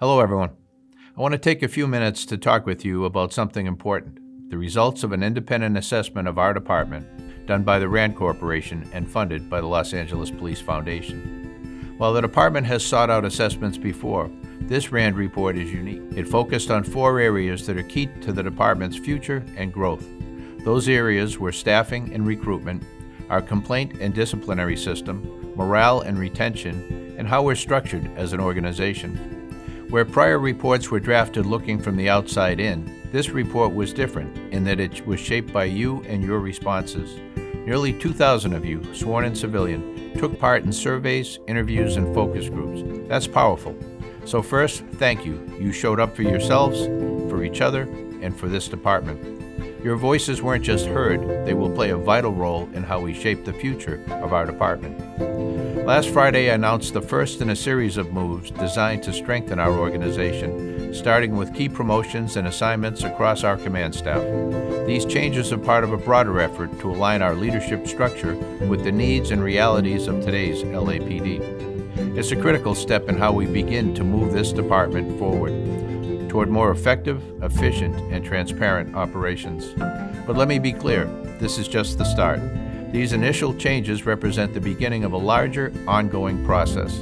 Hello, everyone. I want to take a few minutes to talk with you about something important, the results of an independent assessment of our department done by the RAND Corporation and funded by the Los Angeles Police Foundation. While the department has sought out assessments before, this RAND report is unique. It focused on 4 areas that are key to the department's future and growth. Those areas were staffing and recruitment, our complaint and disciplinary system, morale and retention, and how we're structured as an organization. Where prior reports were drafted looking from the outside in, this report was different in that it was shaped by you and your responses. Nearly 2,000 of you, sworn and civilian, took part in surveys, interviews, and focus groups. That's powerful. So first, thank you. You showed up for yourselves, for each other, and for this department. Your voices weren't just heard, they will play a vital role in how we shape the future of our department. Last Friday, I announced the first in a series of moves designed to strengthen our organization, starting with key promotions and assignments across our command staff. These changes are part of a broader effort to align our leadership structure with the needs and realities of today's LAPD. It's a critical step in how we begin to move this department forward toward more effective, efficient, and transparent operations. But let me be clear, this is just the start. These initial changes represent the beginning of a larger, ongoing process.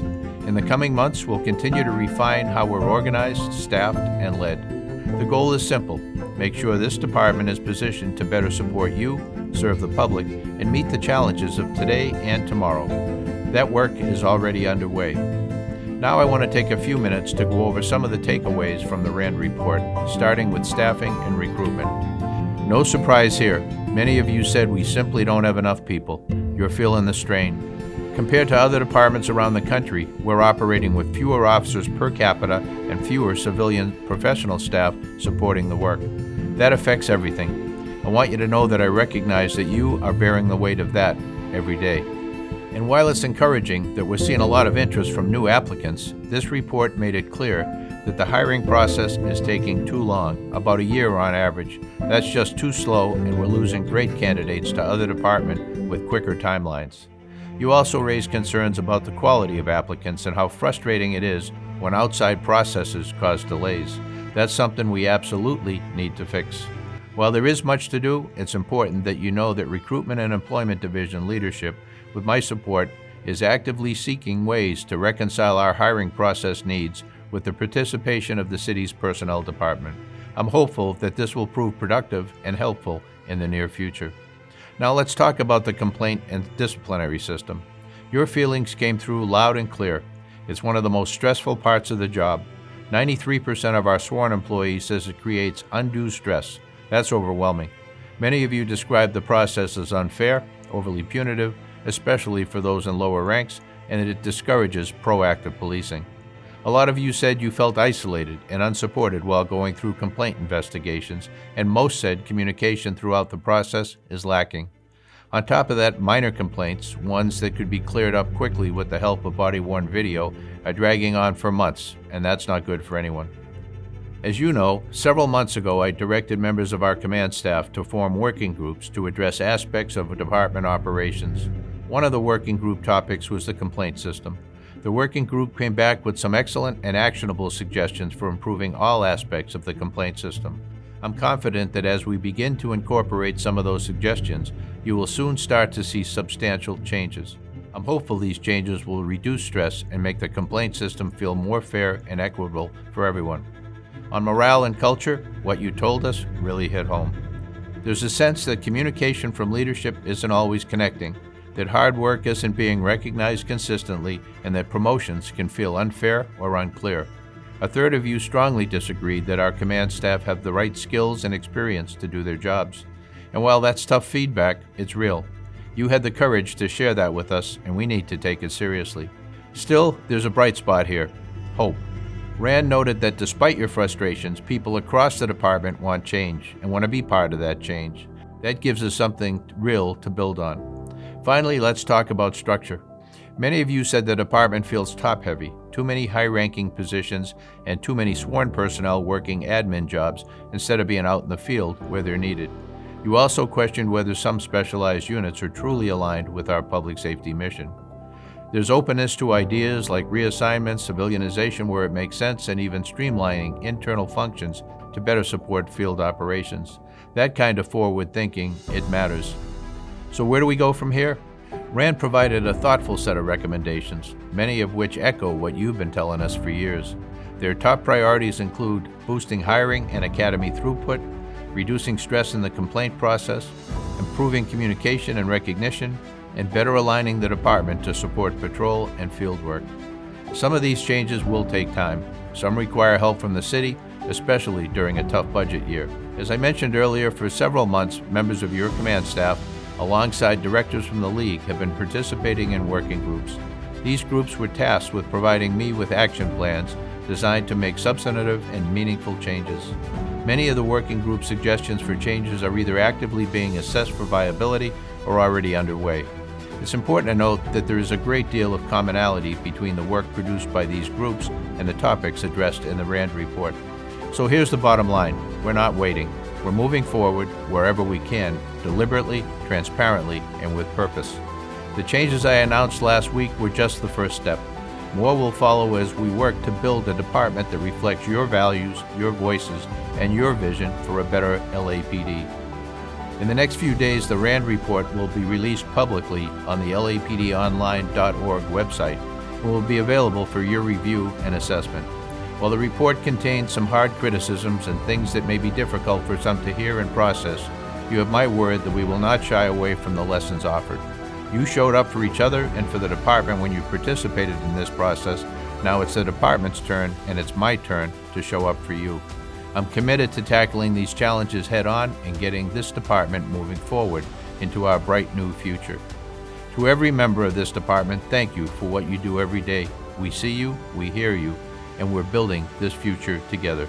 In the coming months, we'll continue to refine how we're organized, staffed, and led. The goal is simple: make sure this department is positioned to better support you, serve the public, and meet the challenges of today and tomorrow. That work is already underway. Now I want to take a few minutes to go over some of the takeaways from the RAND report, starting with staffing and recruitment. No surprise here. Many of you said we simply don't have enough people. You're feeling the strain. Compared to other departments around the country, we're operating with fewer officers per capita and fewer civilian professional staff supporting the work. That affects everything. I want you to know that I recognize that you are bearing the weight of that every day. And while it's encouraging that we're seeing a lot of interest from new applicants, this report made it clear that the hiring process is taking too long, about a year on average. That's just too slow, and we're losing great candidates to other departments with quicker timelines. You also raised concerns about the quality of applicants and how frustrating it is when outside processes cause delays. That's something we absolutely need to fix. While there is much to do, it's important that you know that Recruitment and Employment Division leadership, with my support, is actively seeking ways to reconcile our hiring process needs with the participation of the city's personnel department. I'm hopeful that this will prove productive and helpful in the near future. Now let's talk about the complaint and disciplinary system. Your feelings came through loud and clear. It's one of the most stressful parts of the job. 93% of our sworn employees says it creates undue stress. That's overwhelming. Many of you described the process as unfair, overly punitive, especially for those in lower ranks, and that it discourages proactive policing. A lot of you said you felt isolated and unsupported while going through complaint investigations, and most said communication throughout the process is lacking. On top of that, minor complaints, ones that could be cleared up quickly with the help of body-worn video, are dragging on for months, and that's not good for anyone. As you know, several months ago I directed members of our command staff to form working groups to address aspects of department operations. One of the working group topics was the complaint system. The working group came back with some excellent and actionable suggestions for improving all aspects of the complaint system. I'm confident that as we begin to incorporate some of those suggestions, you will soon start to see substantial changes. I'm hopeful these changes will reduce stress and make the complaint system feel more fair and equitable for everyone. On morale and culture, what you told us really hit home. There's a sense that communication from leadership isn't always connecting, that hard work isn't being recognized consistently, and that promotions can feel unfair or unclear. A third of you strongly disagreed that our command staff have the right skills and experience to do their jobs. And while that's tough feedback, it's real. You had the courage to share that with us, and we need to take it seriously. Still, there's a bright spot here: hope. RAND noted that despite your frustrations, people across the department want change and want to be part of that change. That gives us something real to build on. Finally, let's talk about structure. Many of you said the department feels top-heavy, too many high-ranking positions, and too many sworn personnel working admin jobs instead of being out in the field where they're needed. You also questioned whether some specialized units are truly aligned with our public safety mission. There's openness to ideas like reassignments, civilianization where it makes sense, and even streamlining internal functions to better support field operations. That kind of forward thinking, it matters. So where do we go from here? RAND provided a thoughtful set of recommendations, many of which echo what you've been telling us for years. Their top priorities include boosting hiring and academy throughput, reducing stress in the complaint process, improving communication and recognition, and better aligning the department to support patrol and field work. Some of these changes will take time. Some require help from the city, especially during a tough budget year. As I mentioned earlier, for several months, members of your command staff, alongside directors from the League, have been participating in working groups. These groups were tasked with providing me with action plans designed to make substantive and meaningful changes. Many of the working group suggestions for changes are either actively being assessed for viability or already underway. It's important to note that there is a great deal of commonality between the work produced by these groups and the topics addressed in the RAND report. So here's the bottom line. We're not waiting. We're moving forward wherever we can, deliberately, transparently, and with purpose. The changes I announced last week were just the first step. More will follow as we work to build a department that reflects your values, your voices, and your vision for a better LAPD. In the next few days, the RAND report will be released publicly on the lapdonline.org website and will be available for your review and assessment. While the report contains some hard criticisms and things that may be difficult for some to hear and process, you have my word that we will not shy away from the lessons offered. You showed up for each other and for the department when you participated in this process. Now it's the department's turn, and it's my turn to show up for you. I'm committed to tackling these challenges head-on and getting this department moving forward into our bright new future. To every member of this department, thank you for what you do every day. We see you, we hear you, and we're building this future together.